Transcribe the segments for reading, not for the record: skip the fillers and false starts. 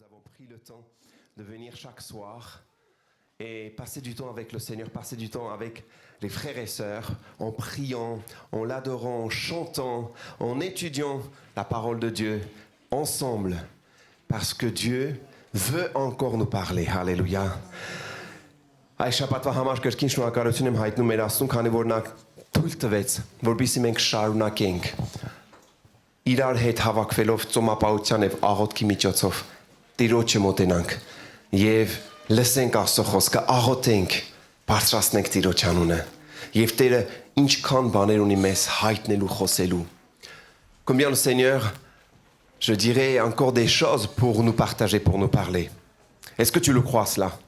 avons pris le temps de venir chaque soir et passer du temps avec le Seigneur, passer du temps avec les frères et sœurs, en priant, en l'adorant, en chantant, en étudiant la parole de Dieu ensemble, parce que Dieu veut encore nous parler. Alléluia. Այս շաբաթվա համար կրկին շնորհակալություն եմ հայտնում մեր Աստծուն, քանի որ նա թույլ տվեց, որպեսզի մենք շարունակենք իրար հետ հավաքվելով ծոմապահության եւ աղոթքի միջոցով Տիրոջը մոտենանք եւ լսենք Աստծո խոսքը, աղոթենք, բարձրացնենք Տիրոջ անունը եւ Տերը ինչքան բաներ ունի մեզ հայտնելու, խոսելու. Combien le Seigneur, je dirais encore des choses pour nous partager, pour nous parler. Est-ce que tu le crois cela?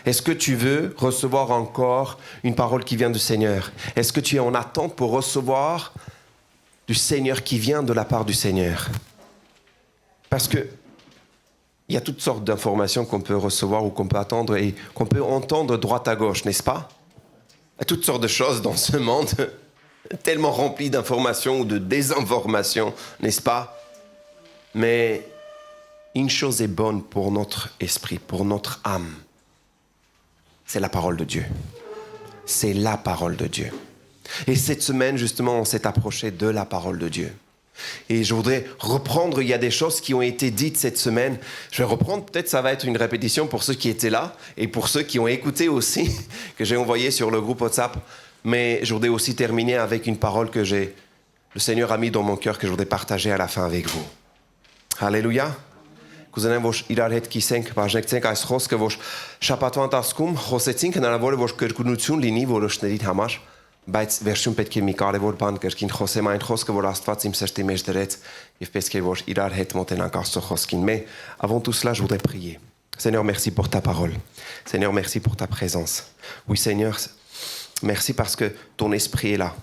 Est-ce que tu veux recevoir encore une parole qui vient du Seigneur? Est-ce que tu es en attente pour recevoir du Seigneur qui vient de la part du Seigneur? Parce que il y a toutes sortes d'informations qu'on peut recevoir ou qu'on peut attendre et qu'on peut entendre droite à gauche, n'est-ce pas? Il y a toutes sortes de choses dans ce monde tellement rempli d'informations ou de désinformations, n'est-ce pas? Mais une chose est bonne pour notre esprit, pour notre âme. C'est la parole de Dieu. C'est la parole de Dieu. Et cette semaine, justement, on s'est approché de la parole de Dieu. Et je voudrais reprendre, il y a des choses qui ont été dites cette semaine. Je vais reprendre, peut-être ça va être une répétition pour ceux qui étaient là et pour ceux qui ont écouté aussi, que j'ai envoyé sur le groupe WhatsApp. Mais je voudrais aussi terminer avec une parole que le Seigneur a mis dans mon cœur, que je voudrais partager à la fin avec vous. Alléluia. Կուզենեմ, որ իրար հետ կիսենք, բաժնեկցենք այս խոսքը, որ շաբաթվա ընթացքում խոսեցինք, հնարավոր է, որ կրկնություն լինի որոշների համար, բայց վերջում պետք է մի կարևոր բան կրկին խոսեմ այն խոսքը, որ Աստված իմ սրտի մեջ դրեց, եւ պետք է որ իրար հետ մոտենանք Աստծո խոսքին. Mais avant tout cela, je voudrais prier. Seigneur, merci pour ta parole. Seigneur, merci pour ta présence. Oui, Seigneur, merci parce que ton esprit est là.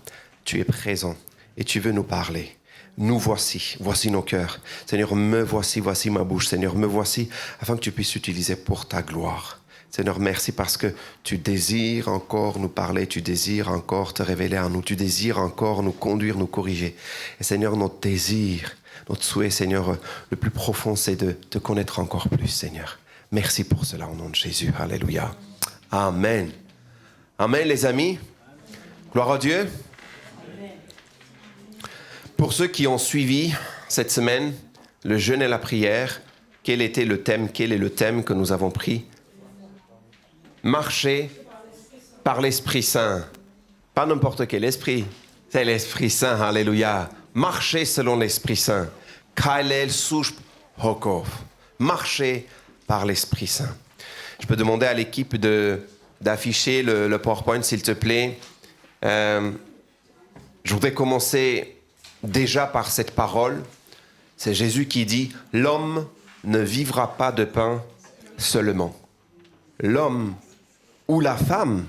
Tu es présent et tu veux nous parler. Nous voici nos cœurs. Seigneur, me voici ma bouche. Seigneur, me voici afin que tu puisses utiliser pour ta gloire. Seigneur, merci parce que tu désires encore nous parler, tu désires encore te révéler à nous, tu désires encore nous conduire, nous corriger. Et Seigneur, notre désir, notre souhait, Seigneur, le plus profond, c'est de te connaître encore plus, Seigneur. Merci pour cela au nom de Jésus. Alléluia. Amen. Amen, les amis. Gloire à Dieu. Pour ceux qui ont suivi cette semaine le jeûne et la prière, quel est le thème que nous avons pris? Marcher par l'Esprit Saint. Pas n'importe quel esprit, c'est l'Esprit Saint, alléluia. Marcher selon l'Esprit Saint. Kailel sushp hokov. Marcher par l'Esprit Saint. Je peux demander à l'équipe d'afficher le PowerPoint, s'il te plaît. Je voudrais commencer déjà par cette parole. C'est Jésus qui dit « L'homme ne vivra pas de pain seulement. L'homme ou la femme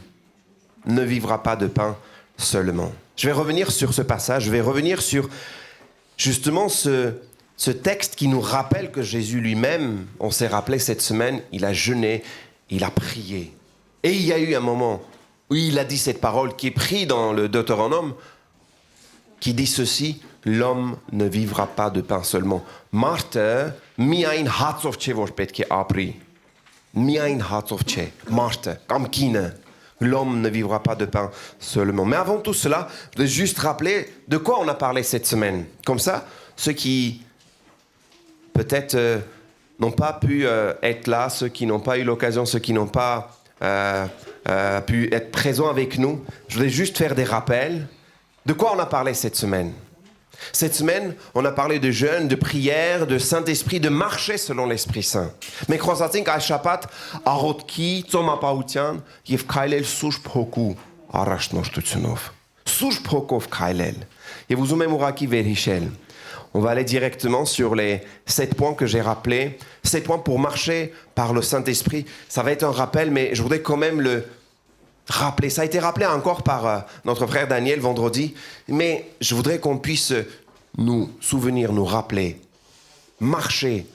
ne vivra pas de pain seulement. » Je vais revenir sur ce passage, je vais revenir sur justement ce texte qui nous rappelle que Jésus lui-même, on s'est rappelé cette semaine, il a jeûné, il a prié. Et il y a eu un moment où il a dit cette parole qui est prise dans le Deutéronome, qui dit ceci, l'homme ne vivra pas de pain seulement. Մարդը միայն հացով չէ որ պետք է ապրի. Միայն հացով չէ. Մարդը կամ կինը, l'homme ne vivra pas de pain seulement. Mais avant tout cela, je voudrais juste rappeler de quoi on a parlé cette semaine. Comme ça, ceux qui peut-être n'ont pas pu être là, ceux qui n'ont pas eu l'occasion, ceux qui n'ont pas pu être présents avec nous, je voudrais juste faire des rappels. De quoi on a parlé cette semaine? Cette semaine, on a parlé de jeûne, de prière, de Saint-Esprit, de marcher selon l'Esprit Saint. Mais croisացինք այս շաբաթ աղոթքի, ծոմապահության եւ քայլել Սուրբ Հոգու առաջնորդությունով. Սուրբ Հոգով քայլել. Եվ ուզում եմ ուղղակի վերհիշել. On va aller directement sur les 7 points que j'ai rappelés. 7 points pour marcher par le Saint-Esprit. Ça va être un rappel, mais je voudrais quand même le rappeler. Ça a été rappelé encore par notre frère Daniel vendredi, mais je voudrais qu'on puisse nous souvenir, nous rappeler, marcher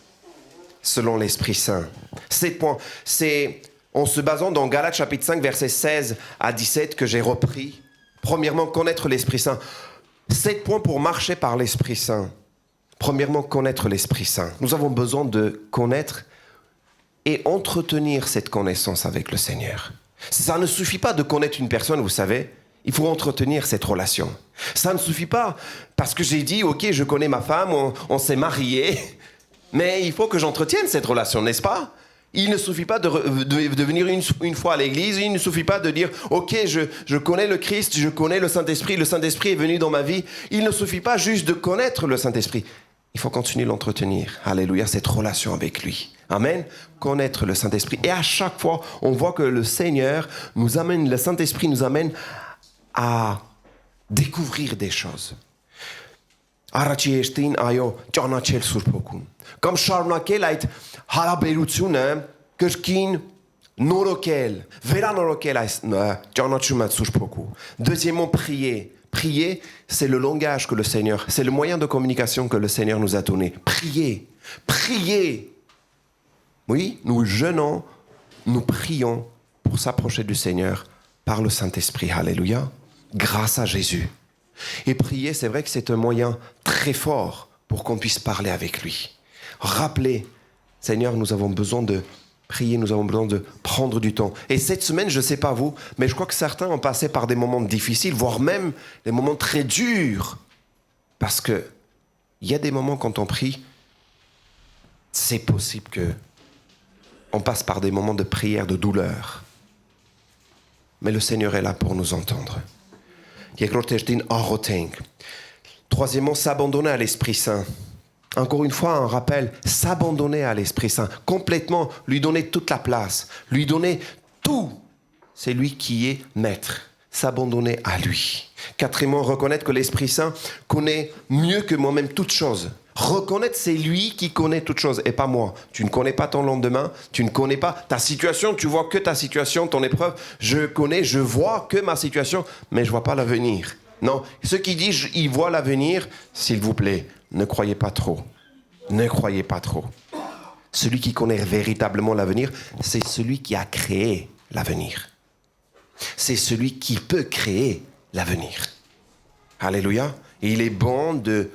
selon l'Esprit Saint. 7 points, c'est en se basant dans Galates chapitre 5, versets 16 à 17 que j'ai repris. Premièrement, connaître l'Esprit Saint. 7 points pour marcher par l'Esprit Saint. Premièrement, connaître l'Esprit Saint. Nous avons besoin de connaître et entretenir cette connaissance avec le Seigneur. Ça ne suffit pas de connaître une personne, vous savez. Il faut entretenir cette relation. Ça ne suffit pas parce que j'ai dit, ok, je connais ma femme, on s'est mariés, mais il faut que j'entretienne cette relation, n'est-ce pas? Il ne suffit pas de venir une fois à l'église, il ne suffit pas de dire, ok, je connais le Christ, je connais le Saint-Esprit est venu dans ma vie. Il ne suffit pas juste de connaître le Saint-Esprit. Il faut continuer à l'entretenir. Alléluia, cette relation avec lui. Amen. Connaître le Saint-Esprit. Et à chaque fois, on voit que le Seigneur nous amène, le Saint-Esprit nous amène à découvrir des choses. Comme շարունակել այդ հարաբերությունը կրկին նորոգել, վերանորոգել այս ճանաչումը Սուրբ Հոգու. Deuxièmement, prier. Prier, c'est le langage que le Seigneur, c'est le moyen de communication que le Seigneur nous a donné. Prier. Prier. Oui, nous jeûnons, nous prions pour s'approcher du Seigneur par le Saint-Esprit. Alléluia. Grâce à Jésus. Et prier, c'est vrai que c'est un moyen très fort pour qu'on puisse parler avec lui. Rappelez, Seigneur, nous avons besoin de prier, nous avons besoin de prendre du temps. Et cette semaine, je ne sais pas vous, mais je crois que certains ont passé par des moments difficiles, voire même des moments très durs. Parce qu'il y a des moments quand on prie, c'est possible qu'on passe par des moments de prière, de douleur. Mais le Seigneur est là pour nous entendre. Troisièmement, s'abandonner à l'Esprit Saint. Encore une fois, un rappel, s'abandonner à l'Esprit Saint, complètement, lui donner toute la place, lui donner tout. C'est lui qui est maître, s'abandonner à lui. Quatrièmement, reconnaître que l'Esprit Saint connaît mieux que moi-même toutes choses. Reconnaître, c'est lui qui connaît toutes choses et pas moi. Tu ne connais pas ton lendemain, tu ne connais pas ta situation, tu vois que ta situation, ton épreuve. Je vois que ma situation, mais je ne vois pas l'avenir. Non, ceux qui disent ils voient l'avenir, s'il vous plaît, ne croyez pas trop. Ne croyez pas trop. Celui qui connaît véritablement l'avenir, c'est celui qui a créé l'avenir. C'est celui qui peut créer l'avenir. Alléluia. Et il est bon de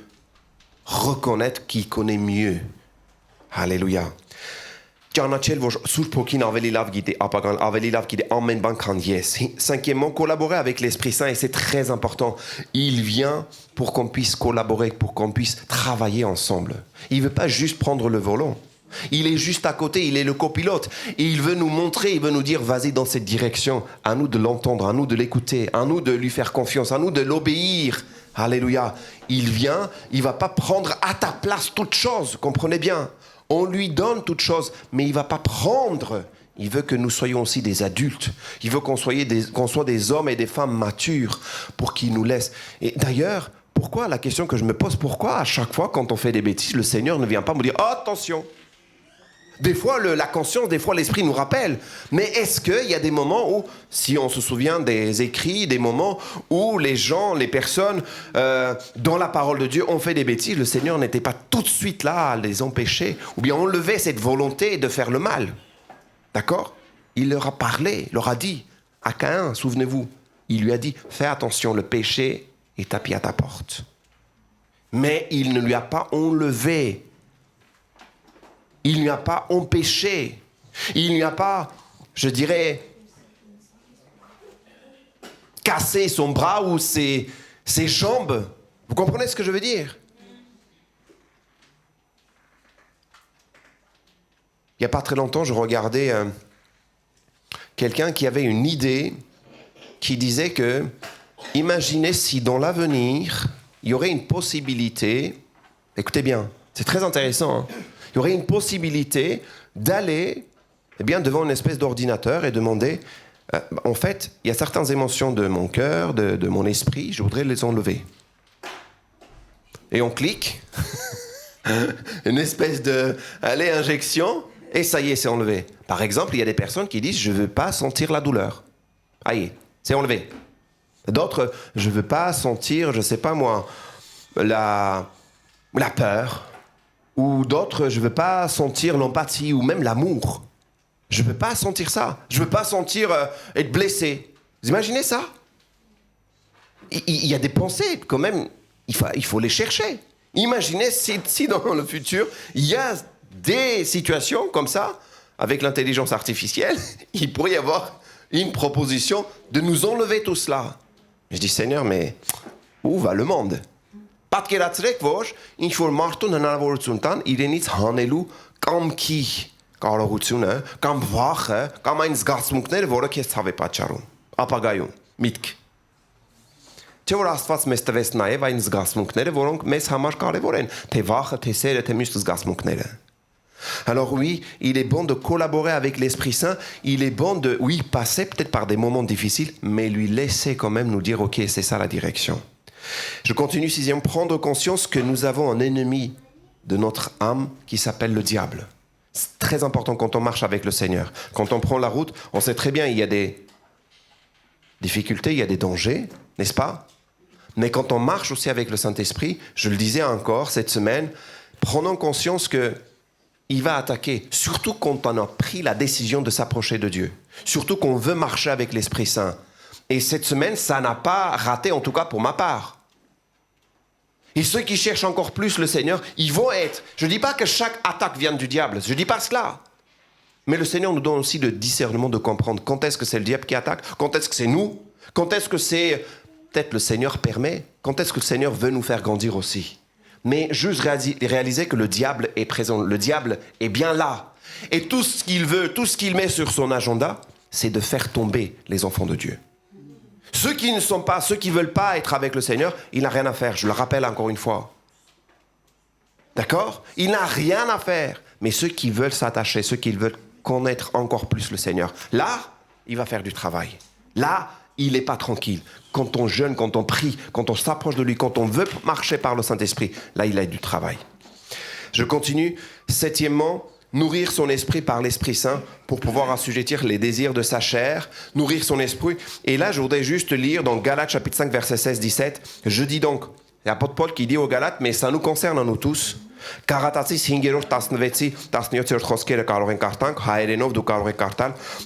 reconnaître qu'il connaît mieux. Alléluia. Cinquièmement, collaborer avec l'Esprit Saint, et c'est très important. Il vient pour qu'on puisse collaborer, pour qu'on puisse travailler ensemble. Il ne veut pas juste prendre le volant. Il est juste à côté, il est le copilote. Et il veut nous montrer, il veut nous dire, vas-y dans cette direction. À nous de l'entendre, à nous de l'écouter, à nous de lui faire confiance, à nous de l'obéir. Alléluia. Il vient, il ne va pas prendre à ta place toute chose, comprenez bien. On lui donne toute chose, mais il ne va pas prendre. Il veut que nous soyons aussi des adultes. Il veut qu'on soit des hommes et des femmes matures pour qu'il nous laisse. Et d'ailleurs, pourquoi, la question que je me pose, pourquoi à chaque fois quand on fait des bêtises, le Seigneur ne vient pas me dire « Attention !» Des fois, la conscience, des fois, l'esprit nous rappelle. Mais est-ce qu'il y a des moments où, si on se souvient des écrits, des moments où les gens, les personnes, dans la parole de Dieu, ont fait des bêtises, le Seigneur n'était pas tout de suite là à les empêcher, ou bien enlever cette volonté de faire le mal. D'accord? Il leur a parlé, leur a dit, à Caïn, souvenez-vous, il lui a dit, fais attention, le péché est tapis à ta porte. Mais il ne lui a pas enlevé. Il n'y a pas empêché. Il n'y a pas, je dirais, cassé son bras ou ses jambes. Vous comprenez ce que je veux dire? Il n'y a pas très longtemps, je regardais quelqu'un qui avait une idée qui disait que, imaginez si dans l'avenir, il y aurait une possibilité, écoutez bien, c'est très intéressant, hein, il y aurait une possibilité d'aller devant une espèce d'ordinateur et demander, en fait, il y a certaines émotions de mon cœur, de mon esprit, je voudrais les enlever. Et on clique, une espèce de injection, et ça y est, c'est enlevé. Par exemple, il y a des personnes qui disent, je ne veux pas sentir la douleur. Aïe, c'est enlevé. D'autres, je ne veux pas sentir, je ne sais pas moi, la peur. Ou d'autres, je ne veux pas sentir l'empathie ou même l'amour. Je ne veux pas sentir ça. Je ne veux pas sentir être blessé. Vous imaginez ça? Il y a des pensées, quand même, il faut les chercher. Imaginez si dans le futur, il y a des situations comme ça, avec l'intelligence artificielle, il pourrait y avoir une proposition de nous enlever tout cela. Je dis, Seigneur, mais où va le monde? Պատկերացրեք, որ ինչ-որ մարդուն հնարավորություն տան իրենից հանելու կամքի կարողությունը, կամ վախը, կամ այն զգացմունքները, որը քեզ ցավ է պատճառում, ապագայում, միտք։ Չէ՞ որ Աստված մեզ տվեց նաև այն զգացմունքները, որոնք մեզ համար կարևոր են, թե վախը, թե սերը, թե մյուս զգացմունքները։ Alors oui, il est bon de collaborer avec l'Esprit Saint, il est bon de, oui, passer peut-être par des moments difficiles, mais lui laisser quand même nous dire, ok, c'est ça la direction. Je continue, 6e, prendre conscience que nous avons un ennemi de notre âme qui s'appelle le diable. C'est très important quand on marche avec le Seigneur. Quand on prend la route, on sait très bien, il y a des difficultés, il y a des dangers, n'est-ce pas? Mais quand on marche aussi avec le Saint-Esprit, je le disais encore cette semaine, prenons conscience que il va attaquer, surtout quand on a pris la décision de s'approcher de Dieu. Surtout qu'on veut marcher avec l'Esprit Saint. Et cette semaine, ça n'a pas raté, en tout cas pour ma part. Et ceux qui cherchent encore plus le Seigneur, ils vont être... Je ne dis pas que chaque attaque vient du diable, je ne dis pas cela. Mais le Seigneur nous donne aussi le discernement de comprendre quand est-ce que c'est le diable qui attaque, quand est-ce que c'est nous, quand est-ce que c'est... Peut-être le Seigneur permet, quand est-ce que le Seigneur veut nous faire grandir aussi. Mais juste réaliser que le diable est présent, le diable est bien là. Et tout ce qu'il veut, tout ce qu'il met sur son agenda, c'est de faire tomber les enfants de Dieu. Ceux qui ne sont pas, ceux qui ne veulent pas être avec le Seigneur, il n'a rien à faire, je le rappelle encore une fois. D'accord? Il n'a rien à faire. Mais ceux qui veulent s'attacher, ceux qui veulent connaître encore plus le Seigneur, là, il va faire du travail. Là, il n'est pas tranquille. Quand on jeûne, quand on prie, quand on s'approche de lui, quand on veut marcher par le Saint-Esprit, là, il a du travail. Je continue. 7e, nourrir son esprit par l'Esprit Saint pour pouvoir assujettir les désirs de sa chair, nourrir son esprit. Et là, je voudrais juste lire dans Galates chapitre 5, verset 16-17. Je dis donc, il y a l'apôtre Paul qui dit aux Galates, mais ça nous concerne à nous tous.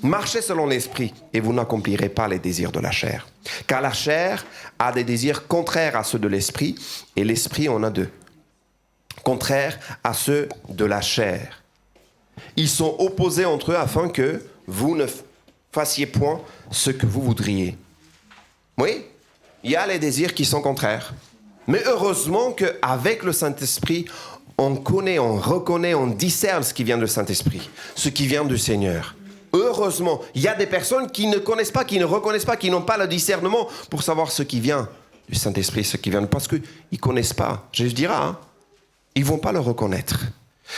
Marchez selon l'esprit et vous n'accomplirez pas les désirs de la chair. Car la chair a des désirs contraires à ceux de l'esprit et l'esprit en a deux. Contraires à ceux de la chair. Ils sont opposés entre eux afin que vous ne fassiez point ce que vous voudriez. Oui, il y a les désirs qui sont contraires. Mais heureusement qu'avec le Saint-Esprit, on connaît, on reconnaît, on discerne ce qui vient du Saint-Esprit, ce qui vient du Seigneur. Heureusement, il y a des personnes qui ne connaissent pas, qui ne reconnaissent pas, qui n'ont pas le discernement pour savoir ce qui vient du Saint-Esprit, ce qui vient parce qu'ils ne connaissent pas. Je dirais, ils ne vont pas le reconnaître.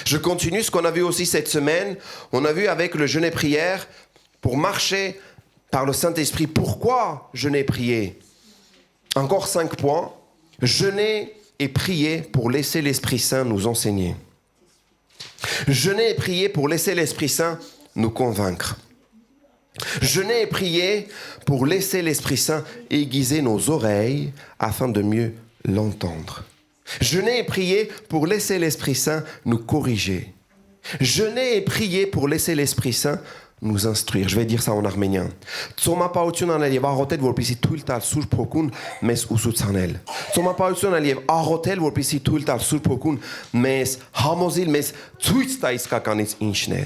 Je continue ce qu'on a vu aussi cette semaine. On a vu avec le jeûne et prière pour marcher par le Saint-Esprit. Pourquoi jeûner et prier? Encore 5 points. Jeûner et prier pour laisser l'Esprit Saint nous enseigner. Jeûner et prier pour laisser l'Esprit Saint nous convaincre. Jeûner et prier pour laisser l'Esprit Saint aiguiser nos oreilles afin de mieux l'entendre. Jeûner et prier pour laisser l'Esprit Saint nous corriger. Jeûner et prier pour laisser l'Esprit Saint nous instruire. Je vais dire ça en arménien. Ծոմապահություն անել եւ աղոթել, որպեսզի թույլ տալ Սուրբ Հոգուն մեզ ուսուցանել. Ծոմապահություն անել եւ աղոթել, որպեսզի թույլ տալ Սուրբ Հոգուն մեզ համոզիլ, մեզ ցույց տա իսկականից ինչն է.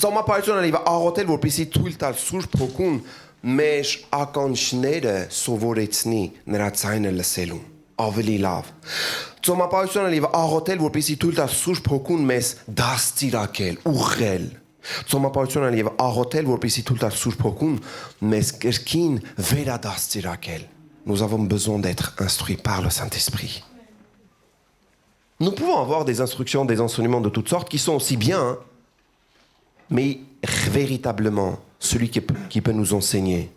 Ծոմապահություն անել եւ աղոթել, որպեսզի թույլ տալ Սուրբ Հոգուն մեզ ականջները սովորեցնի նրա ձայնը լսելու. Ավելի լավ. Ծոմապահություն անել եւ աղոթել, որպեսզի թույլ տալ Սուրբ Հոգուն մեզ դաստիարակել, ուղղել. Ծոմապահություն անել եւ աղոթել, որպեսզի թույլ տալ Սուրբ Հոգուն մեզ կրկին վերադաստիարակել. Nous avons besoin d'être instruits par le Saint-Esprit. Nous pouvons avoir des instructions, des enseignements de toutes sortes qui sont aussi bien, mais véritablement, celui qui peut nous enseigner,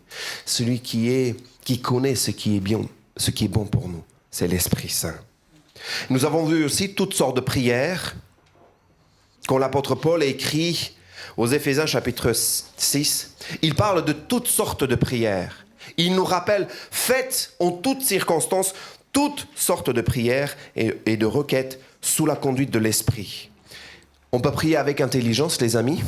celui qui connaît ce qui est bien, ce qui est bon pour nous, c'est l'Esprit Saint. Nous avons vu aussi toutes sortes de prières. Quand l'apôtre Paul écrit aux Éphésiens chapitre 6, il parle de toutes sortes de prières. Il nous rappelle, faites en toutes circonstances toutes sortes de prières et de requêtes sous la conduite de l'Esprit. On peut prier avec intelligence, les amis.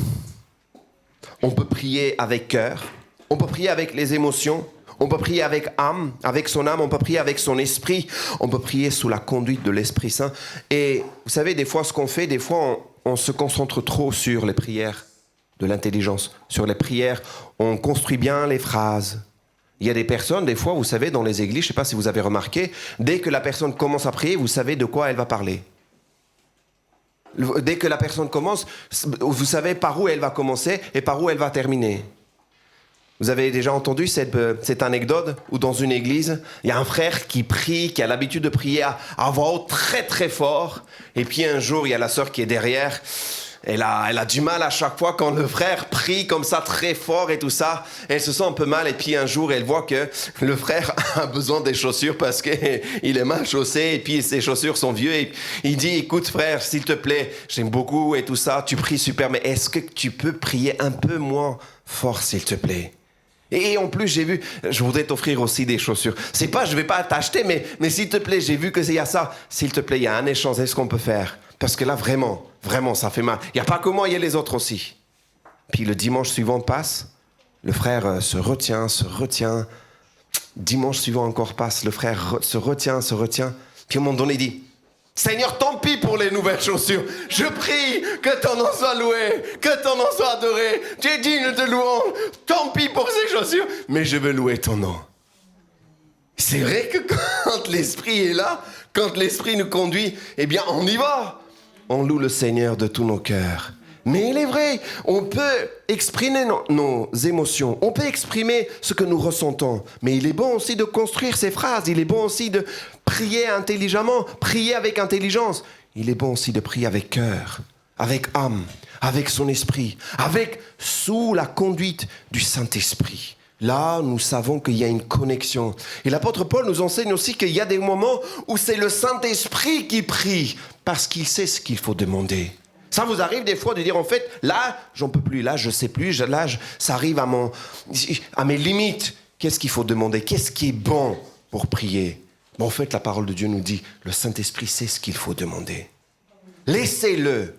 On peut prier avec cœur. On peut prier avec les émotions. On peut prier avec âme, avec son âme. On peut prier avec son esprit. On peut prier sous la conduite de l'Esprit Saint. Et vous savez, des fois, ce qu'on fait, des fois, on se concentre trop sur les prières de l'intelligence. Sur les prières, on construit bien les phrases. Il y a des personnes, des fois, vous savez, dans les églises, je ne sais pas si vous avez remarqué, dès que la personne commence à prier, vous savez de quoi elle va parler. Dès que la personne commence, vous savez par où elle va commencer et par où elle va terminer. Vous avez déjà entendu cette anecdote où dans une église, il y a un frère qui prie, qui a l'habitude de prier à voix haute très très fort. Et puis un jour, il y a la sœur qui est derrière. Elle a du mal à chaque fois quand le frère prie comme ça très fort et tout ça. Elle se sent un peu mal et puis un jour, elle voit que le frère a besoin des chaussures parce qu'il est mal chaussé et puis ses chaussures sont vieux. Et il dit, écoute frère, s'il te plaît, j'aime beaucoup et tout ça, tu pries super, mais est-ce que tu peux prier un peu moins fort s'il te plaît ? Et en plus, j'ai vu, je voudrais t'offrir aussi des chaussures. C'est pas, je vais pas t'acheter, mais s'il te plaît, j'ai vu qu'il y a ça. S'il te plaît, il y a un échange, est-ce qu'on peut faire ? Parce que là, vraiment, ça fait mal. Il n'y a pas que moi, il y a les autres aussi. Puis le dimanche suivant passe, le frère se retient. Dimanche suivant encore passe, le frère se retient. Puis à un moment donné, il dit, Seigneur, tant pis pour les nouvelles chaussures. Je prie que ton nom soit loué, que ton nom soit adoré. Tu es digne de louange. Tant pis pour ces chaussures, mais je veux louer ton nom. C'est vrai que quand l'Esprit est là, quand l'Esprit nous conduit, eh bien, on y va. On loue le Seigneur de tous nos cœurs. Mais il est vrai, on peut exprimer nos émotions, on peut exprimer ce que nous ressentons. Mais il est bon aussi de construire ces phrases, il est bon aussi de prier intelligemment, prier avec intelligence. Il est bon aussi de prier avec cœur, avec âme, avec son esprit, sous la conduite du Saint-Esprit. Là, nous savons qu'il y a une connexion. Et l'apôtre Paul nous enseigne aussi qu'il y a des moments où c'est le Saint-Esprit qui prie, parce qu'il sait ce qu'il faut demander. Ça vous arrive des fois de dire, en fait, là, j'en peux plus, là, je sais plus, là, ça arrive à mes limites. Qu'est-ce qu'il faut demander ? Qu'est-ce qui est bon pour prier ? Bon, en fait, la parole de Dieu nous dit, le Saint-Esprit sait ce qu'il faut demander. Laissez-le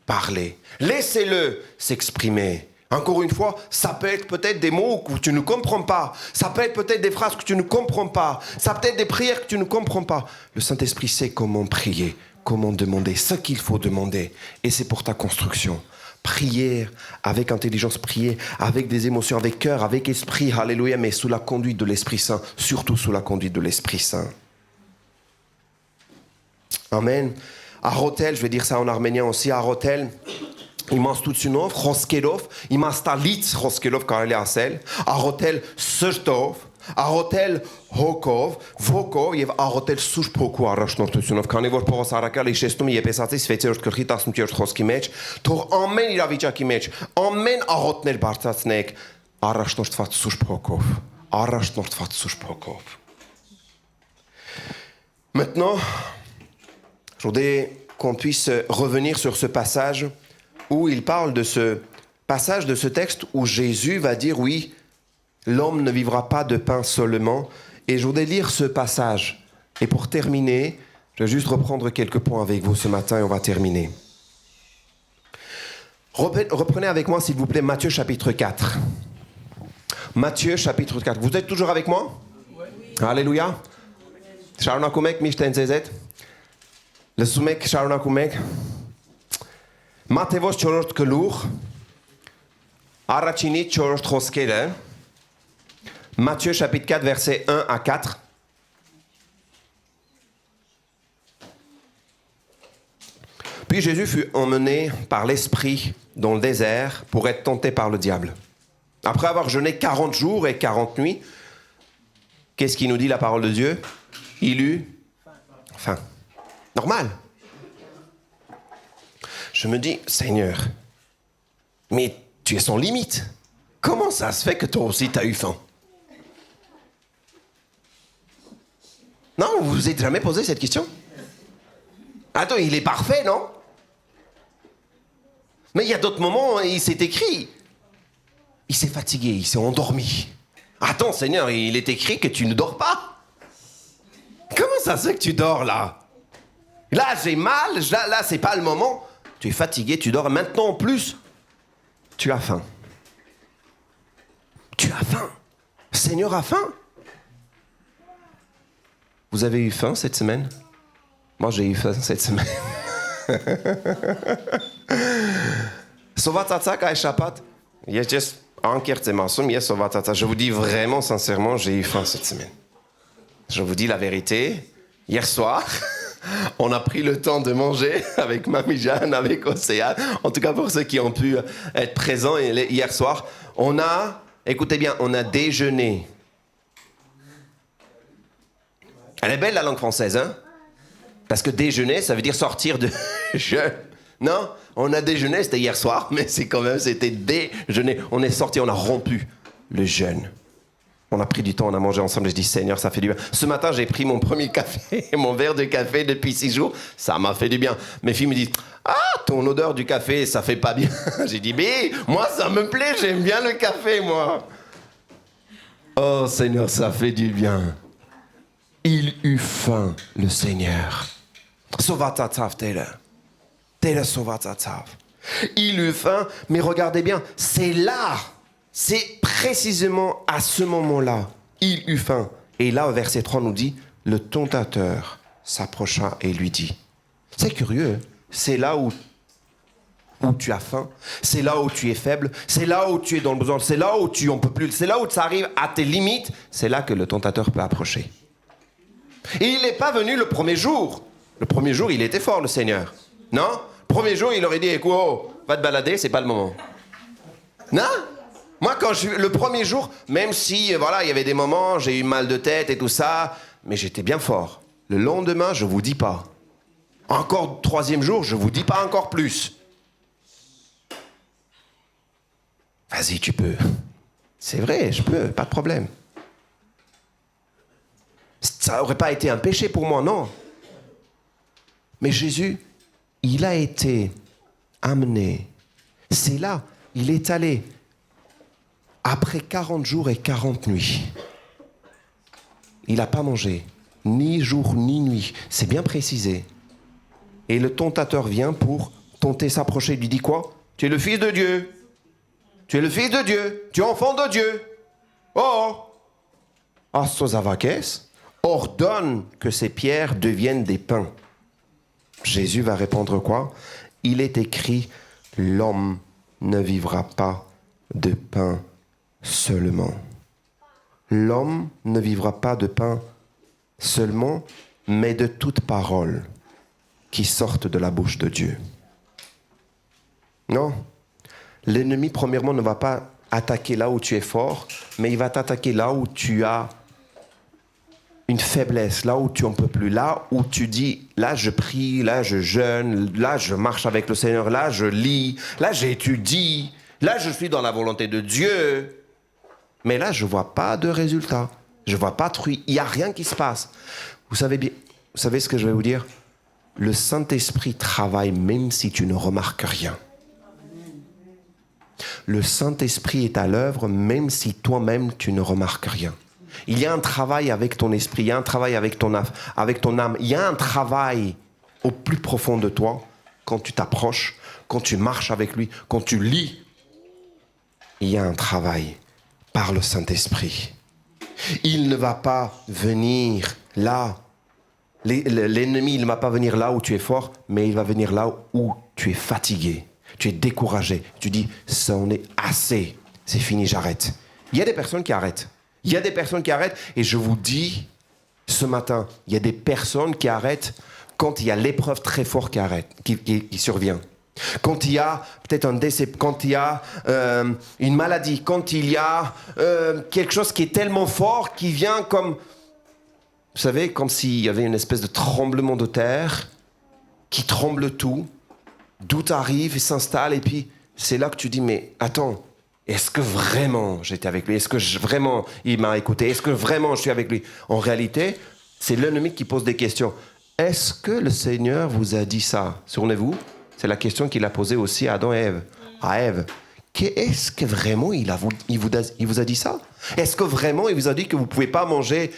parler. Laissez-le s'exprimer. Encore une fois, ça peut être peut-être des mots que tu ne comprends pas. Ça peut être peut-être des phrases que tu ne comprends pas. Ça peut être des prières que tu ne comprends pas. Le Saint-Esprit sait comment prier, comment demander, ce qu'il faut demander. Et c'est pour ta construction. Prier avec intelligence, prier avec des émotions, avec cœur, avec esprit, alléluia, mais sous la conduite de l'Esprit Saint, surtout sous la conduite de l'Esprit Saint. Amen. Arotel, je vais dire ça en arménien aussi, Arotel. Ima Stutsunov, Roskelov, Ima Stalitz Roskelov, quand elle est à Sel, Arotel Sejtov, Arotel Hokov, Vokov, եւ Arotel Sushpoku առաջնորդ Stutsunov, քանի որ Պողոս առաքյալը հիշեցնում է Եփեսացի 6-րդ գլխի 18-րդ խոսքի մեջ, թող ամեն իրավիճակի մեջ, ամեն աղոթներ բարձրացնեք առաջնորդված Սուրբ Հոգով. Maintenant, je voudrais qu'on puisse revenir sur ce passage où il parle de ce passage de ce texte où Jésus va dire oui, l'homme ne vivra pas de pain seulement. Et je voudrais lire ce passage. Et pour terminer, je vais juste reprendre quelques points avec vous ce matin et on va terminer. Reprenez avec moi, s'il vous plaît, Matthieu chapitre 4. Matthieu chapitre 4. Vous êtes toujours avec moi ? Oui. Alléluia. Շարունակում եք միշտ հենց ձեզ։ Լսում եք, շարունակում եք։ Մատթեոս 4-րդ գլուխ, առաջինից 4-րդ խոսքերը, Matthieu chapitre 4, versets 1 à 4. Puis Jésus fut emmené par l'Esprit dans le désert pour être tenté par le diable. Après avoir jeûné 40 jours et 40 nuits, qu'est-ce qui nous dit la parole de Dieu ? Il eut faim. Normal. Je me dis, Seigneur, mais tu es sans limite. Comment ça se fait que toi aussi tu as eu faim ? Non, vous vous êtes jamais posé cette question ? Attends, il est parfait, non ? Mais il y a d'autres moments, il s'est écrit. Il s'est fatigué, il s'est endormi. Attends, Seigneur, il est écrit que tu ne dors pas. Comment ça se fait que tu dors là ? Là, j'ai mal, là, c'est pas le moment. Tu es fatigué, tu dors. Maintenant, en plus, tu as faim. Tu as faim. Seigneur a faim. Vous avez eu faim cette semaine ? Moi, j'ai eu faim cette semaine. Սովածացակ այս շաբաթ Je vous dis vraiment, sincèrement, j'ai eu faim cette semaine. Je vous dis la vérité. Hier soir, on a pris le temps de manger avec Mamie Jeanne, avec Océane. En tout cas, pour ceux qui ont pu être présents hier soir, on a, écoutez bien, on a déjeuné. Elle est belle la langue française, hein? Parce que déjeuner, ça veut dire sortir de jeûne. Non, on a déjeuné, c'était hier soir, mais c'était déjeuner. On est sorti, on a rompu le jeûne. On a pris du temps, on a mangé ensemble. Je dis, Seigneur, ça fait du bien. Ce matin, j'ai pris mon premier café, mon verre de café depuis 6 jours. Ça m'a fait du bien. Mes filles me disent, ton odeur du café, ça fait pas bien. J'ai dit, mais moi, ça me plaît, j'aime bien le café, moi. Oh, Seigneur, ça fait du bien. Il eut faim, le Seigneur. Il eut faim, mais regardez bien, c'est précisément à ce moment-là, il eut faim. Et là, au verset 3 nous dit, le tentateur s'approcha et lui dit, c'est curieux, c'est là où tu as faim, c'est là où tu es faible, c'est là où tu es dans le besoin, c'est là où tu en peux plus, c'est là où ça arrive à tes limites, c'est là que le tentateur peut approcher. Et il n'est pas venu le premier jour. Le premier jour, il était fort, le Seigneur. Non? Le premier jour, il aurait dit, écoute, va te balader, c'est pas le moment. Non? Moi, le premier jour, même si, voilà, il y avait des moments, j'ai eu mal de tête et tout ça, mais j'étais bien fort. Le lendemain, je vous dis pas. Encore 3e jour, je vous dis pas encore plus. Vas-y, tu peux. C'est vrai, je peux, pas de problème. Ça n'aurait pas été un péché pour moi, non. Mais Jésus, il a été amené. C'est là, il est allé. Après 40 jours et 40 nuits. Il n'a pas mangé, ni jour ni nuit. C'est bien précisé. Et le tentateur vient pour tenter, s'approcher. Il lui dit quoi? Tu es le Fils de Dieu. Tu es le Fils de Dieu. Tu es enfant de Dieu. Oh! Astosavakes ordonne que ces pierres deviennent des pains. Jésus va répondre quoi? Il est écrit, l'homme ne vivra pas de pain seulement. L'homme ne vivra pas de pain seulement, mais de toute parole qui sortent de la bouche de Dieu. Non. L'ennemi, premièrement, ne va pas attaquer là où tu es fort, mais il va t'attaquer là où tu as une faiblesse, là où tu n'en peux plus, là où tu dis, là je prie, là je jeûne, là je marche avec le Seigneur, là je lis, là j'étudie, là je suis dans la volonté de Dieu. Mais là je ne vois pas de résultat, je ne vois pas de fruit, il n'y a rien qui se passe. Vous savez ce que je vais vous dire? Le Saint-Esprit travaille même si tu ne remarques rien. Le Saint-Esprit est à l'œuvre même si toi-même tu ne remarques rien. Il y a un travail avec ton esprit, il y a un travail avec ton âme, il y a un travail au plus profond de toi quand tu t'approches, quand tu marches avec lui, quand tu lis. Il y a un travail par le Saint-Esprit. Il ne va pas venir là. L'ennemi, il ne va pas venir là où tu es fort, mais il va venir là où tu es fatigué, tu es découragé. Tu dis, ça en est assez, c'est fini, j'arrête. Il y a des personnes qui arrêtent. Il y a des personnes qui arrêtent, et je vous dis, ce matin, il y a des personnes qui arrêtent quand il y a l'épreuve très forte qui survient. Quand il y a peut-être un décès, quand il y a une maladie, quand il y a quelque chose qui est tellement fort, qui vient comme, vous savez, comme s'il y avait une espèce de tremblement de terre, qui tremble tout, doute arrive et s'installe, et puis c'est là que tu dis, mais attends, est-ce que vraiment j'étais avec lui? Est-ce que vraiment il m'a écouté? Est-ce que vraiment je suis avec lui? En réalité, c'est l'ennemi qui pose des questions. Est-ce que le Seigneur vous a dit ça? Souvenez-vous, c'est la question qu'il a posée aussi à Adam et Ève. À Ève. Est-ce que vraiment il vous a dit ça? Est-ce que vraiment il vous a dit que vous ne pouvez pas manger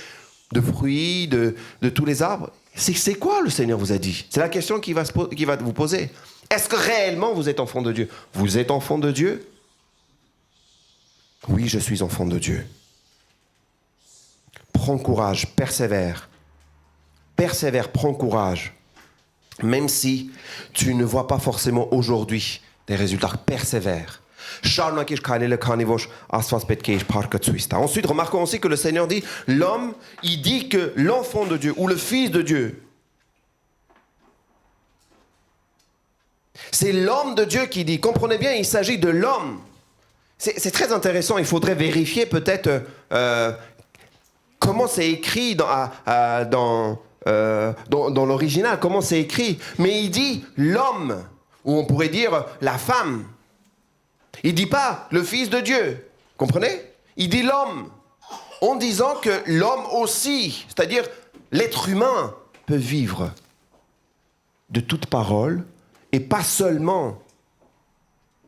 de fruits, de tous les arbres? C'est quoi le Seigneur vous a dit? C'est la question qu'il va vous poser. Est-ce que réellement vous êtes enfant de Dieu? Vous êtes enfant de Dieu? Oui, je suis enfant de Dieu. Prends courage, persévère. Persévère, prends courage. Même si tu ne vois pas forcément aujourd'hui des résultats, persévère. շարունակիր քայլելը, քանի որ Աստված պետք է իր փառքը ցույց տա. Ensuite, remarquons aussi que le Seigneur dit, l'homme, il dit que l'enfant de Dieu ou le fils de Dieu, c'est l'homme de Dieu qui dit. Comprenez bien, il s'agit de l'homme. C'est très intéressant, il faudrait vérifier peut-être comment c'est écrit dans l'original, comment c'est écrit. Mais il dit l'homme, ou on pourrait dire la femme. Il ne dit pas le Fils de Dieu, comprenez? Il dit l'homme, en disant que l'homme aussi, c'est-à-dire l'être humain, peut vivre de toute parole et pas seulement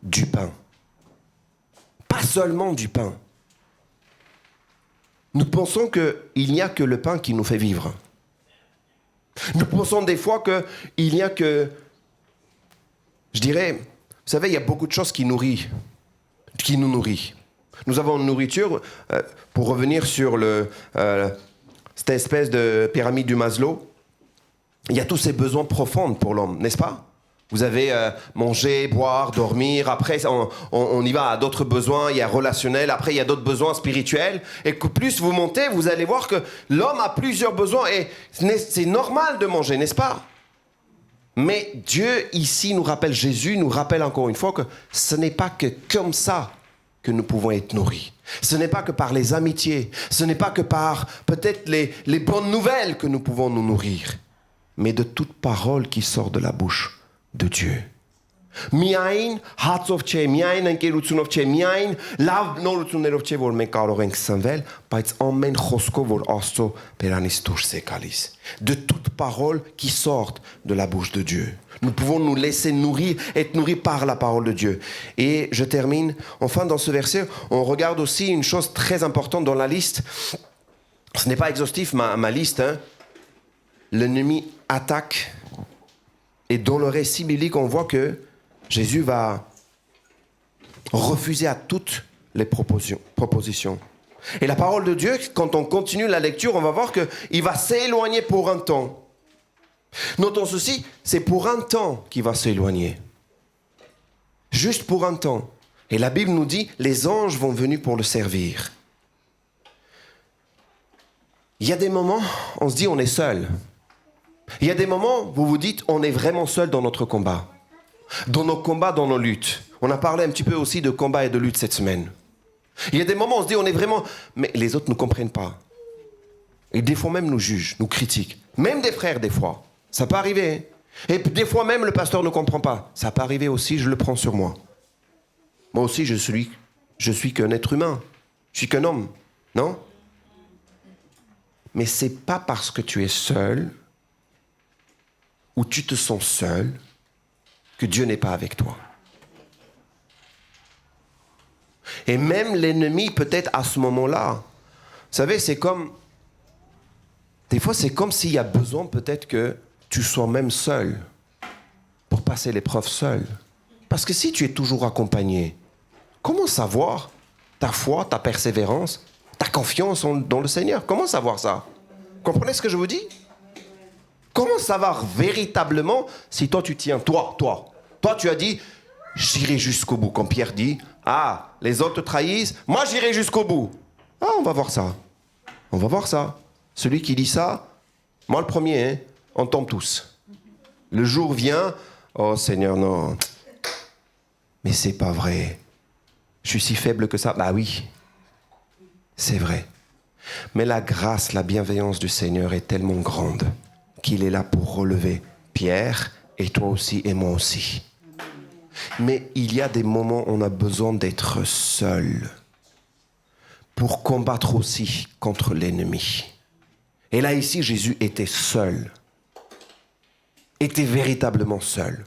du pain. Pas seulement du pain. Nous pensons qu'il n'y a que le pain qui nous fait vivre. Nous pensons des fois qu'il n'y a que, je dirais, vous savez, il y a beaucoup de choses qui nous nourrissent. Nous avons une nourriture, pour revenir sur cette espèce de pyramide du Maslow, il y a tous ces besoins profonds pour l'homme, n'est-ce pas? Vous avez manger, boire, dormir, après on y va à d'autres besoins, il y a relationnel, après il y a d'autres besoins spirituels, et que plus vous montez, vous allez voir que l'homme a plusieurs besoins, et c'est normal de manger, n'est-ce pas? Mais Dieu ici nous rappelle, Jésus nous rappelle encore une fois que ce n'est pas que comme ça que nous pouvons être nourris. Ce n'est pas que par les amitiés, ce n'est pas que par peut-être les bonnes nouvelles que nous pouvons nous nourrir, mais de toute parole qui sort de la bouche de Dieu. Միայն հացով չէ, միայն ընկերությունով չէ, միայն լավ նորություններով չէ, որ մենք կարող ենք սնվել, բայց ամեն խոսքով, որ Աստծո բերանից դուրս է գալիս. De toute parole qui sortent de la bouche de Dieu. Nous pouvons nous laisser nourrir, être nourris par la parole de Dieu. Et je termine, enfin dans ce verset, on regarde aussi une chose très importante dans la liste. Ce n'est pas exhaustif ma liste, hein. L'ennemi attaque. Et dans le récit biblique, on voit que Jésus va refuser à toutes les propositions. Et la parole de Dieu, quand on continue la lecture, on va voir qu'il va s'éloigner pour un temps. Notons ceci, c'est pour un temps qu'il va s'éloigner. Juste pour un temps. Et la Bible nous dit, les anges vont venir pour le servir. Il y a des moments, on se dit, on est seul. Il y a des moments où vous vous dites, on est vraiment seul dans notre combat. Dans nos combats, dans nos luttes. On a parlé un petit peu aussi de combat et de lutte cette semaine. Il y a des moments où on se dit, on est vraiment... Mais les autres ne nous comprennent pas. Et des fois même nous jugent, nous critiquent. Même des frères, des fois. Ça peut arriver. Et des fois même, le pasteur ne comprend pas. Ça peut arriver aussi, je le prends sur moi. Moi aussi, je suis qu'un être humain. Je suis qu'un homme. Non? Mais c'est pas parce que tu es seul... où tu te sens seul, que Dieu n'est pas avec toi. Et même l'ennemi, peut-être à ce moment-là, vous savez, c'est comme... Des fois, c'est comme s'il y a besoin peut-être que tu sois même seul, pour passer l'épreuve seul. Parce que si tu es toujours accompagné, comment savoir ta foi, ta persévérance, ta confiance dans le Seigneur? Comment savoir ça? Comprenez ce que je vous dis? Comment savoir véritablement si toi tu tiens, toi tu as dit, j'irai jusqu'au bout. Comme Pierre dit, les autres te trahissent, moi j'irai jusqu'au bout. On va voir ça. On va voir ça. Celui qui dit ça, moi le premier, hein, on tombe tous. Le jour vient, oh Seigneur, non. Mais c'est pas vrai. Je suis si faible que ça. Bah oui, c'est vrai. Mais la grâce, la bienveillance du Seigneur est tellement grande qu'il est là pour relever Pierre, et toi aussi, et moi aussi. Mais il y a des moments où on a besoin d'être seul pour combattre aussi contre l'ennemi. Et là, ici, Jésus était seul. Était véritablement seul.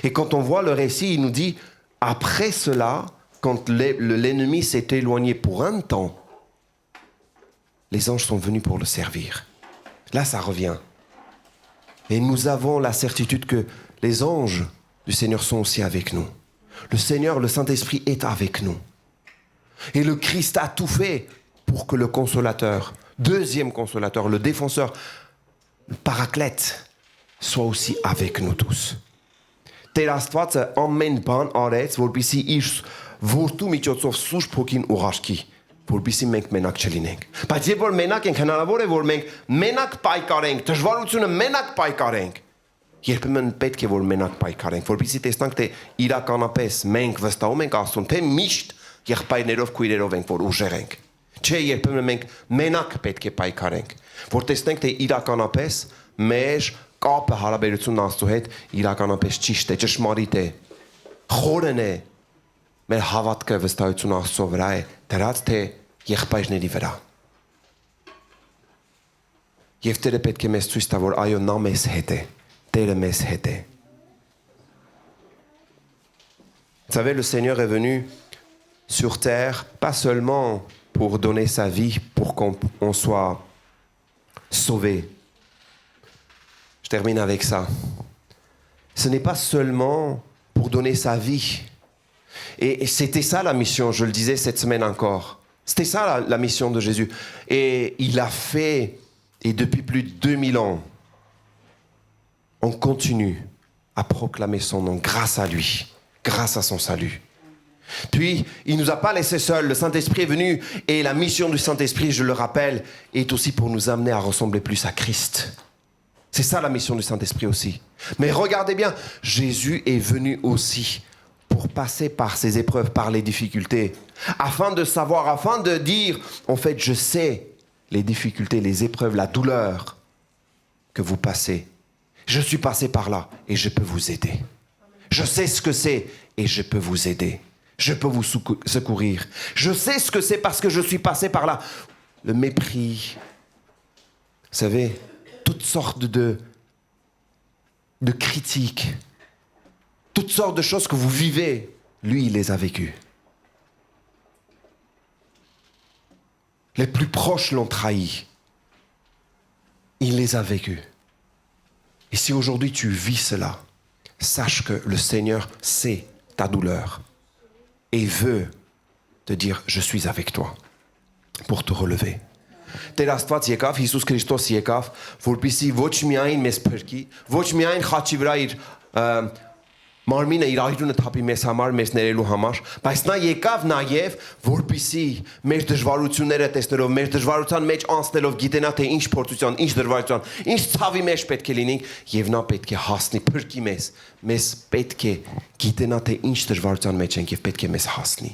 Et quand on voit le récit, il nous dit, après cela, quand l'ennemi s'est éloigné pour un temps, les anges sont venus pour le servir. Là, ça revient. Et nous avons la certitude que les anges du Seigneur sont aussi avec nous. Le Seigneur, le Saint-Esprit est avec nous. Et le Christ a tout fait pour que le consolateur, deuxième consolateur, le défenseur, le paraclète, soit aussi avec nous tous. Տեր Աստվածը ամեն բան արեց, որպեսզի իր որդու միջոցով Սուրբ Հոգին ուղարկի, որպեսզի մենք մենակ չլինենք։ Բայց երբ որ մենակ ենք, հնարավոր է որ մենք մենակ պայքարենք, դժվարությունը մենակ պայքարենք։ Երբեմն պետք է որ մենակ պայքարենք, որպեսզի տեսնանք թե իրականապես մենք վստահում ենք Աստծուն, թե միշտ եղբայրներով, քույրերով ենք, որ ուժեղ ենք։ Չէ, երբեմն մենք մենակ պետք է պայքարենք, որ տեսնենք թե իրականապես մեր կապը հարաբերությունն Աստծո հետ իրականապես ճիշտ է, ճշմարիտ է, խորն է, մեր հավատքը վստահությունը Աստծո վրա է դրած, թե եղբայրների վրա։ Եվ Տերը պետք է մեզ ցույց տա, որ այո, նա մեզ հետ է, Տերը մեզ հետ է։ Vous savez, le Seigneur est venu sur terre, pas seulement pour donner sa vie, pour qu'on soit sauvé. Je termine avec ça. Ce n'est pas seulement pour donner sa vie. Et c'était ça la mission, je le disais cette semaine encore. C'était ça la mission de Jésus. Et il a fait, et depuis plus de 2000 ans, on continue à proclamer son nom grâce à lui, grâce à son salut. Puis, il ne nous a pas laissés seuls. Le Saint-Esprit est venu et la mission du Saint-Esprit, je le rappelle, est aussi pour nous amener à ressembler plus à Christ. C'est ça la mission du Saint-Esprit aussi. Mais regardez bien, Jésus est venu aussi pour passer par ces épreuves, par les difficultés, afin de savoir, afin de dire, en fait, je sais les difficultés, les épreuves, la douleur que vous passez. Je suis passé par là et je peux vous aider. Je sais ce que c'est et je peux vous aider. Je peux vous secourir. Je sais ce que c'est parce que je suis passé par là. Le mépris, vous savez, toutes sortes de critiques, toutes sortes de choses que vous vivez, lui, il les a vécues. Les plus proches l'ont trahi. Il les a vécues. Et si aujourd'hui tu vis cela, sache que le Seigneur sait ta douleur et veut te dire, je suis avec toi pour te relever. Տեր Աստված եկավ, Հիսուս Քրիստոս եկավ, որպեսզի ոչ միայն մեզ փրկի, ոչ միայն խաչի վրա իր մարմինը իր այրունը թափի մեզ համար, մեզ ներելու համար, բայց նա եկավ նաև, որպեսզի մեր դժվարությունները տեսնելով, մեր դժվարության մեջ անցնելով գիտենա թե ինչ փորձության, ինչ դժվարության, ինչ ցավի մեջ պետք է լինենք, եւ նա պետք է հասնի փրկի մեզ պետք է գիտենա թե ինչ դժվարության մեջ ենք եւ պետք է մեզ հասնի։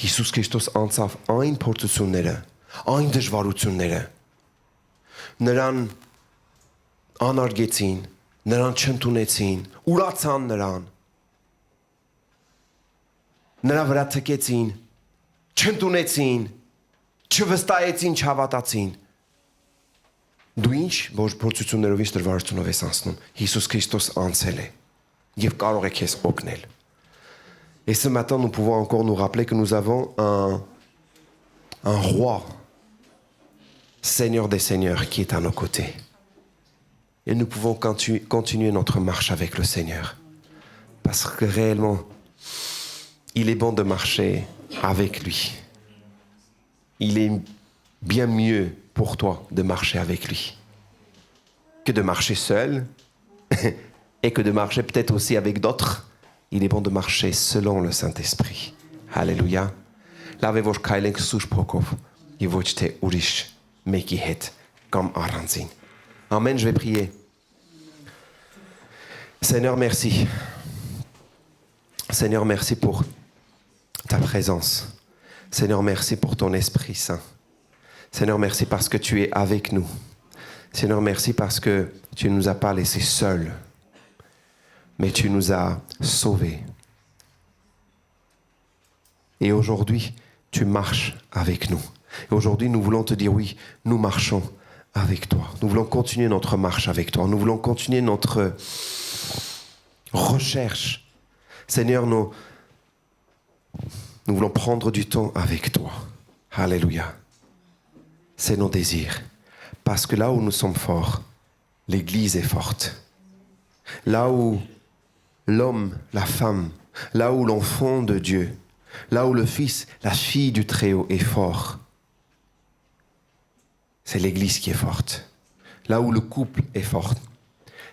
Հիսուս Քրիստոս անցավ այն փորձությունները, այն դժվարությունները, նրան անարգեցին, նրան չընդունեցին, ուրացան նրան, նրա վրա թքեցին, չընդունեցին, չվստահեցին, չհավատացին։ Դու ինչ փորձություններով, ինչ դժվարությունով ես անցնում, Հիսուս Քրիստոս անցել է եւ կարող է քեզ օգնել։ Et ce matin, nous pouvons encore nous rappeler que nous avons un roi, Seigneur des Seigneurs, qui est à nos côtés. Et nous pouvons continuer notre marche avec le Seigneur. Parce que réellement, il est bon de marcher avec lui. Il est bien mieux pour toi de marcher avec lui que de marcher seul et que de marcher peut-être aussi avec d'autres. Il est bon de marcher selon le Saint-Esprit. Alléluia. Լավ է որ քայլենք Սուրբ Հոգով եւ ոչ թե ուրիշ մեկի հետ կամ առանձին. Amen, je vais prier. Seigneur, merci. Seigneur, merci pour ta présence. Seigneur, merci pour ton Esprit Saint. Seigneur, merci parce que tu es avec nous. Seigneur, merci parce que tu ne nous as pas laissés seuls, mais tu nous as sauvés. Et aujourd'hui, tu marches avec nous. Et aujourd'hui, nous voulons te dire oui, nous marchons avec toi. Nous voulons continuer notre marche avec toi. Nous voulons continuer notre recherche. Seigneur, nous voulons prendre du temps avec toi. Alléluia. C'est nos désirs. Parce que là où nous sommes forts, l'Église est forte. Là où l'homme, la femme, là où l'enfant de Dieu, là où le fils, la fille du Très-Haut est fort, c'est l'Église qui est forte. Là où le couple est fort,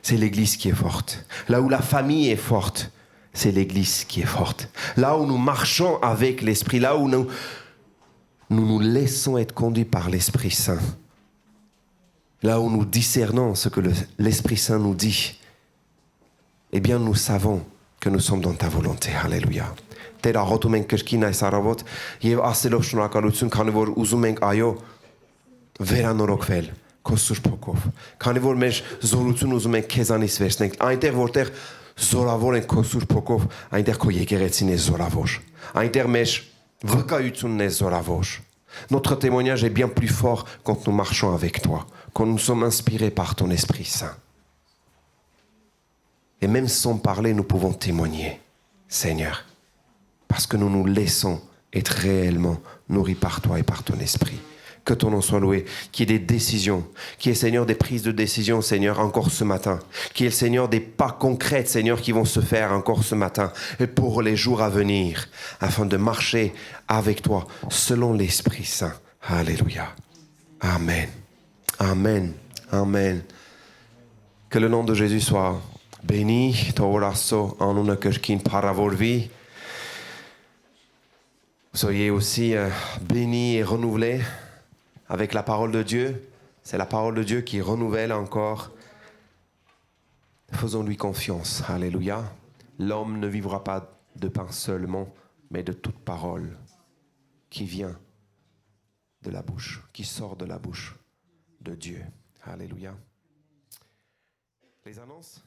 c'est l'Église qui est forte. Là où la famille est forte, c'est l'Église qui est forte. Là où nous marchons avec l'Esprit, là où nous laissons être conduits par l'Esprit Saint, là où nous discernons ce que l'Esprit Saint nous dit, eh bien nous savons que nous sommes dans ta volonté. Alléluia. Տեր աղոթում ենք կրկին այս առավոտ եւ ասելով շնորհակալություն, քանի որ ուզում ենք այո վերանորոգվել քո Սուրբ Հոգով, քանի որ մեր զորություն ուզում ենք քեզանից վերցնել, այնտեղ որտեղ զորավոր ենք քո Սուրբ Հոգով, այնտեղ քո եկեղեցին է զորավոր, այնտեղ մեր վկայությունն է զորավոր. Notre témoignage est bien plus fort quand nous marchons avec toi, quand nous sommes inspirés par ton Esprit Saint. Et même sans parler, nous pouvons témoigner, Seigneur, parce que nous nous laissons être réellement nourris par toi et par ton Esprit. Que ton nom soit loué, qu'il y ait des décisions, qu'il y ait, Seigneur, des prises de décision, Seigneur, encore ce matin. Qu'il y ait, Seigneur, des pas concrets, Seigneur, qui vont se faire encore ce matin et pour les jours à venir, afin de marcher avec toi selon l'Esprit Saint. Alléluia. Amen. Amen. Amen. Que le nom de Jésus soit béni. Torasso en una kerkin paravorvi. Soyez aussi bénis et renouvelés avec la parole de Dieu. C'est la parole de Dieu qui renouvelle encore. Faisons-lui confiance. Alléluia. L'homme ne vivra pas de pain seulement, mais de toute parole qui vient de la bouche, qui sort de la bouche de Dieu. Alléluia. Les annonces?